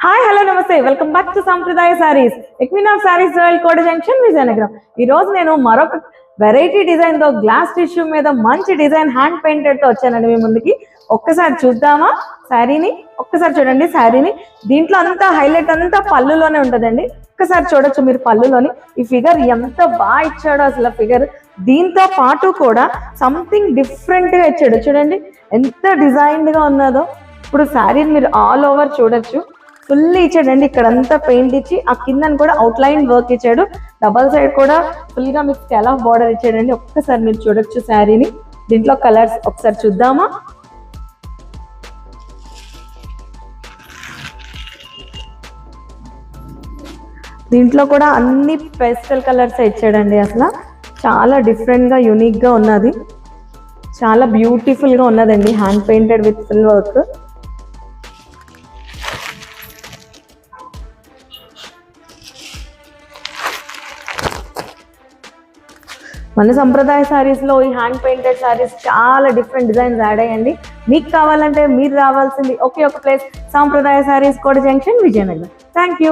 Hi hello నమస్తే welcome back to Sampradaya sarees ఎక్విన్ of sarees world Kota junction Vizianagaram. ఈ రోజు నేను మరొక వెరైటీ డిజైన్ తో గ్లాస్ టిష్యూ మీద మంచి డిజైన్ హ్యాండ్ పెయింటెడ్ తో వచ్చానండి మీ ముందుకి. ఒక్కసారి చూద్దామా శారీని? ఒక్కసారి చూడండి శారీని. దీంట్లో అంతా హైలైట్ అంతా పళ్ళులోనే ఉంటుందండి. ఒక్కసారి చూడొచ్చు మీరు పళ్ళులోని. ఈ ఫిగర్ ఎంత బాగా ఇచ్చాడో అసలు ఫిగర్. దీంతో పాటు కూడా సంథింగ్ డిఫరెంట్ గా ఇచ్చాడు చూడండి ఎంత డిజైన్డ్ గా ఉన్నదో. ఇప్పుడు శారీని మీరు ఆల్ ఓవర్ చూడొచ్చు, ఫుల్ ఇచ్చాడండి. ఇక్కడంతా పెయింట్ ఇచ్చి ఆ కింద కూడా అవుట్ లైన్ వర్క్ ఇచ్చాడు. డబల్ సైడ్ కూడా ఫుల్ గా మీకు స్కెల్ ఆఫ్ బార్డర్ ఇచ్చాడండి. ఒక్కసారి మీరు చూడొచ్చు శారీని. దీంట్లో కలర్స్ ఒకసారి చూద్దామా? దీంట్లో కూడా అన్ని పేస్టల్ కలర్స్ ఇచ్చాడండి. అసలు చాలా డిఫరెంట్ గా యూనిక్ గా ఉన్నది, చాలా బ్యూటిఫుల్ గా ఉన్నదండి. Hand painted with full work. మన సంప్రదాయ సారీస్లో ఈ హ్యాండ్ పెయింటెడ్ సారీస్ చాలా డిఫరెంట్ డిజైన్స్ యాడ్ అయ్యండి. మీకు కావాలంటే మీరు రావాల్సింది ఒకే ఒక place, Sampradaya sarees Kota junction Vizianagaram. Thank you.